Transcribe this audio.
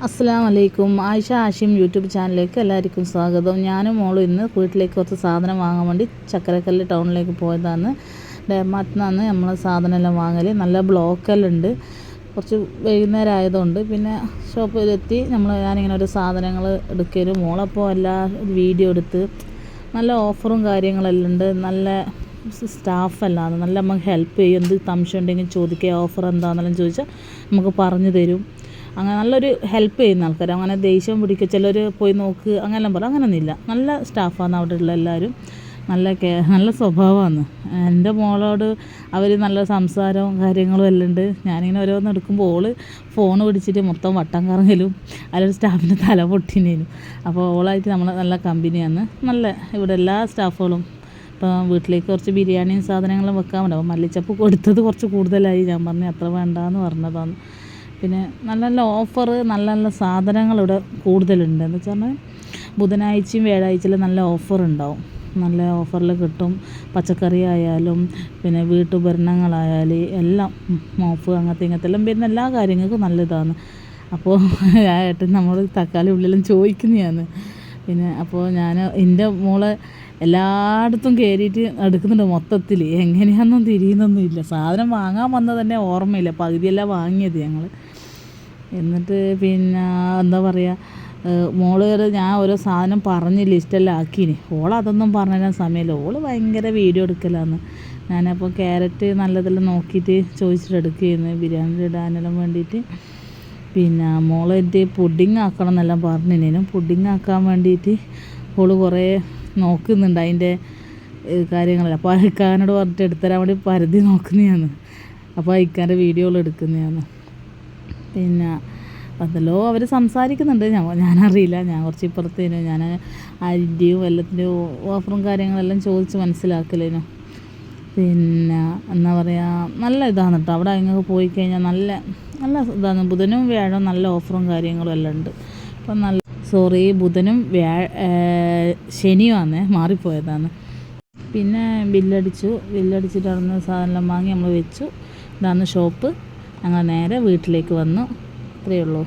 അസ്സലാമു അലൈക്കും. Ayisha Hashim YouTube ചാനലിലേക്ക് എല്ലാവർക്കും സ്വാഗതം. ഞാനും മോളും ഇന്ന് വീട്ടിലേക്ക് കുറച്ച് സാധനം വാങ്ങാൻ വേണ്ടി ചക്കരക്കല്ല് ടൗണിലേക്ക് പോയതാണ്. ഡേമാർട്ടിൽ നിന്നാണ് നമ്മൾ സാധനമെല്ലാം വാങ്ങൽ. നല്ല ബ്ലോക്കെല്ലാം ഉണ്ട്. കുറച്ച് വൈകുന്നേരം ആയതുകൊണ്ട് പിന്നെ ഷോപ്പിലെത്തി ഞാനിങ്ങനെ ഒരു സാധനങ്ങൾ എടുക്കലും മോളപ്പോൾ എല്ലാ വീഡിയോ എടുത്ത് നല്ല ഓഫറും കാര്യങ്ങളെല്ലാം ഉണ്ട്. നല്ല സ്റ്റാഫെല്ലാം നല്ല നമുക്ക് ഹെൽപ്പ് ചെയ്യും. എന്ത് സംശയം ഉണ്ടെങ്കിൽ ചോദിക്കുക, ഓഫർ എന്താണെന്നെല്ലാം ചോദിച്ചാൽ നമുക്ക് പറഞ്ഞു തരും. അങ്ങനെ നല്ലൊരു ഹെൽപ്പ് ചെയ്യുന്ന ആൾക്കാർ. അങ്ങനെ ദേഷ്യം പിടിക്കുക, ചിലർ പോയി നോക്ക് അങ്ങനെല്ലാം പറയും. അങ്ങനെയൊന്നുമില്ല. നല്ല സ്റ്റാഫാണ് അവിടെ ഉള്ള എല്ലാവരും. നല്ല സ്വഭാവമാണ്. എൻ്റെ മോളോട് അവർ നല്ല സംസാരവും കാര്യങ്ങളും എല്ലാം ഉണ്ട്. ഞാനിങ്ങനെ ഓരോന്ന് എടുക്കുമ്പോൾ ഫോൺ പിടിച്ചിട്ട് മൊത്തം വട്ടം കറങ്ങലും അതിലൊരു സ്റ്റാഫിൻ്റെ തല പൊട്ടിനേനും. അപ്പോൾ ഓളായിട്ട് നമ്മൾ നല്ല കമ്പനിയാണ്. നല്ല ഇവിടെ എല്ലാ സ്റ്റാഫുകളും. ഇപ്പോൾ വീട്ടിലേക്ക് കുറച്ച് ബിരിയാണിയും സാധനങ്ങളും വെക്കാൻ വേണ്ടി അപ്പോൾ മല്ലിച്ചപ്പ് കൊടുത്തത് കുറച്ച് കൂടുതലായി. ഞാൻ പറഞ്ഞു അത്ര വേണ്ടാന്ന് പറഞ്ഞതാണ്. പിന്നെ നല്ല നല്ല ഓഫർ, നല്ല നല്ല സാധനങ്ങൾ ഇവിടെ കൂടുതലുണ്ട്. എന്ന് വെച്ചാൽ ബുധനാഴ്ചയും വ്യാഴാഴ്ചയിലും നല്ല ഓഫർ ഉണ്ടാവും. നല്ല ഓഫറിൽ കിട്ടും. പച്ചക്കറി ആയാലും പിന്നെ വീട്ടുപകരണങ്ങളായാലും എല്ലാം മോഫ് ഇങ്ങനത്തെ എല്ലാം വരുന്ന എല്ലാ കാര്യങ്ങൾക്കും നല്ലതാണ്. അപ്പോൾ ഏട്ടൻ നമ്മൾ തക്കാളി ഉള്ളിലും ചോദിക്കുന്നതാണ്. പിന്നെ അപ്പോൾ ഞാൻ എൻ്റെ മോളെ എല്ലായിടത്തും കയറിയിട്ട് എടുക്കുന്നുണ്ട്. മൊത്തത്തിൽ എങ്ങനെയാണെന്നും തിരിയുന്നൊന്നും ഇല്ല. സാധനം വാങ്ങാൻ വന്നത് തന്നെ ഓർമ്മയില്ല. പകുതിയെല്ലാം വാങ്ങിയത് ഞങ്ങൾ. എന്നിട്ട് പിന്നെ എന്താ പറയുക, മോള് ഞാൻ ഓരോ സാധനം പറഞ്ഞ് ലിസ്റ്റെല്ലാം ആക്കീന്. അതൊന്നും പറഞ്ഞു തരാൻ സമയമില്ല. ഭയങ്കര വീഡിയോ എടുക്കലാന്ന്. ഞാനപ്പോൾ ക്യാരറ്റ് നല്ലതെല്ലാം നോക്കിയിട്ട് ചോദിച്ചിട്ട് എടുക്കുകയായിരുന്നു ബിരിയാണി ഇടാനെല്ലാം വേണ്ടിയിട്ട്. പിന്നെ മോളെൻ്റെ പുഡിങ് ആക്കണം എന്നെല്ലാം പറഞ്ഞിനേനും. പുഡിങ് ആക്കാൻ വേണ്ടിയിട്ട് കുറേ നോക്കുന്നുണ്ട് അതിൻ്റെ കാര്യങ്ങളെല്ലാം. അപ്പോൾ അയക്കാനോട് പറഞ്ഞിട്ട് എടുത്തരാൻ വേണ്ടി പരതി നോക്കുന്നതാണ്. അപ്പോൾ അയക്കാൻ്റെ വീഡിയോകൾ എടുക്കുന്നതാണ്. പിന്നെ അതല്ലോ അവർ സംസാരിക്കുന്നുണ്ട്. ഞാനറിയില്ല. ഞാൻ കുറച്ച് ഇപ്പുറത്തേനു. ഞാൻ അരിൻ്റെയും എല്ലാത്തിൻ്റെയും ഓഫറും കാര്യങ്ങളെല്ലാം ചോദിച്ച് മനസ്സിലാക്കലേനു. പിന്നെ എന്താ പറയുക, നല്ല ഇതാണ് കേട്ടോ. അവിടെ അങ്ങ് പോയി കഴിഞ്ഞാൽ നല്ല നല്ല ഇതാണ്. ബുധനും വ്യാഴവും നല്ല ഓഫറും കാര്യങ്ങളും എല്ലാം ഉണ്ട്. അപ്പം ബുധനും ശനിയുമാണ്, മാറിപ്പോയതാണ്. പിന്നെ ബില്ലടിച്ചിട്ട് അവിടുന്ന് സാധനം വാങ്ങി നമ്മൾ വെച്ചു. ഇതാണ് ഷോപ്പ്. ഞങ്ങൾ നേരെ വീട്ടിലേക്ക് വന്നു. അത്രയേ ഉള്ളൂ.